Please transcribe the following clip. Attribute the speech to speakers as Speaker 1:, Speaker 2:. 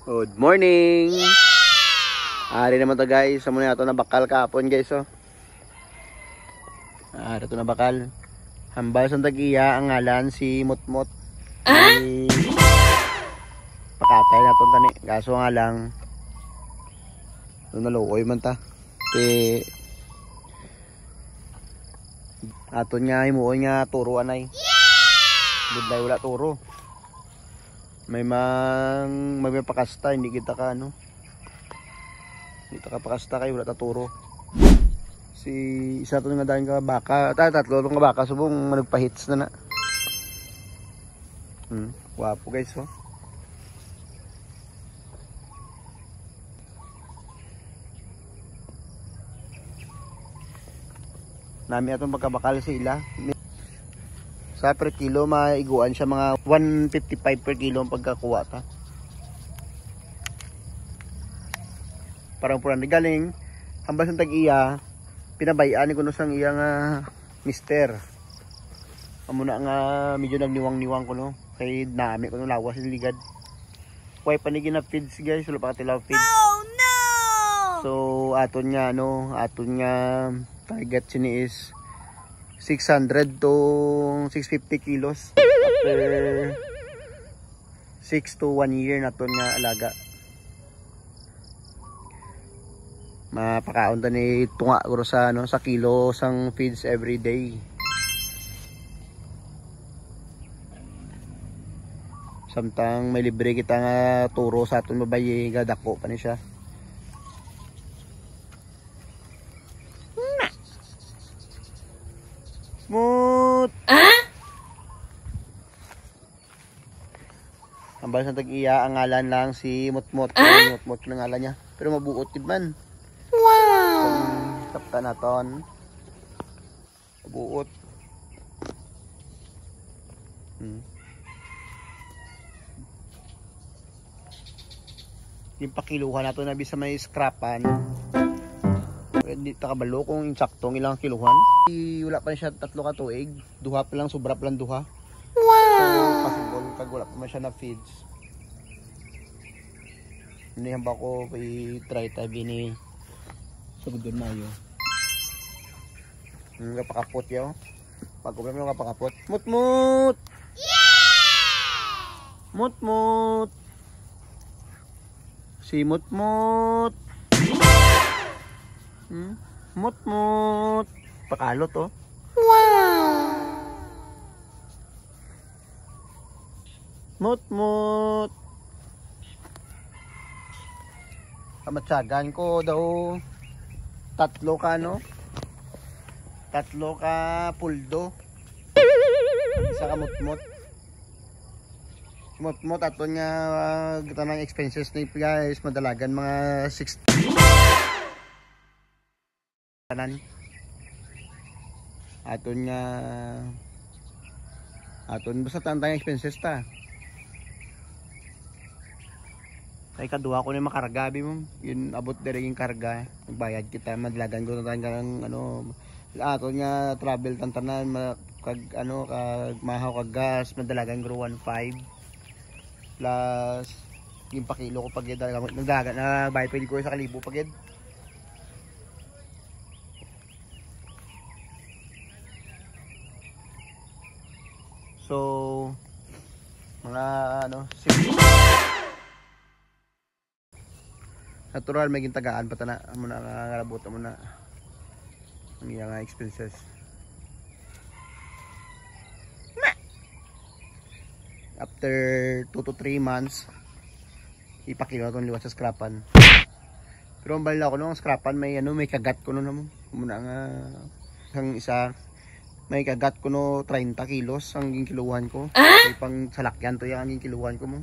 Speaker 1: Good morning! Ari naman to guys. Sa muna ito na bakal kahapon guys. Oh. Ari ito na bakal. Hambal sa tag-iya ang ngalan si Mutmut. Pakatay na ito tani. Kaso nga lang. Ito nalukoy man ta. Aton nga himuon nga turo anay. Budlay wala turo. May pakasta, hindi kita ka ano. Hindi ta ka pakasta kay wala ta turo. Si isa to nga dayon ka baka, tatlo tong baka subong nagpa-hits na na. Wapo guys oh. Nami atong pagkabakal sa ila. Sa per kilo maiguan siya mga 155 per kilo ang pagkakuha ta. Parang puran galing hambal sa tag-iya pinabayaan ko no sang iya nga mister. Amo na nga medyo nagniwang-niwang ko no kay nami ko no lawas sa ligad. Kuy panigi na feeds guys, wala pa tilaw feeds. Oh no. So aton nga target sini is 600 to 650 kilos after 6 to 1 year na to nga alaga. Mapakaon ta ni tunga guro sa ano sa kilo sang feeds every day. Samtang may libre kita nga turo sa aton babayi gadako pa ni siya. Mut. Hambal sa tag-iya ang ngalan lang si Mutmut. Mutmut ang ngalan niya. Pero mabuot din man. Wow. Kapta naton. Mabuot. Yung pakiluhan nato na bisa may scrapan. Hindi ta kabalo kung insaktong ilang kiluhan. Wala pa siya 3 ka tuig. Duha pa lang, sobra pa lang duha. Wow! So, possible kag wala pa man siya na feeds. Hindi hamba ko i-try tabi ni sugod na yo. Kapakapot yo. Pag-ubra mo kapakapot. Mutmut! Yeah! Mutmut! Si Mutmut! Mutmut. Pakalot oh. Wow. Mutmut. Kamatsagan ko daw 3 ka no. 3 ka puldo. Isa ka mutmut. Mutmut aton nga tanang expenses ni guys madalagan mga 60 kanan. Aton basta tantang expenses ta. Kay kaduha ko ni makarga bi mo. Yun abot diri yung karga. Nagbayad kita madlagan ko tantang ano aton nga travel tantanan kag ano kag mahaw kag gas madalagan ko 1.5 plus yung pakilo ko pag nagdagan na bayad ko sa kalibo pagid. So mga ano natural may gintagaan pa ta na mo na ngalabot mo na ang iyang expenses. After 2 to 3 months ipakilo itong liwat sa scrapan. Pero ang balila ko nung scrapan may ano may kagat ko no naman muna nga ang isa may kagat ko no 30 kilos ang kiluhan ko. May pang salakyan to yung kiluhan ko mo.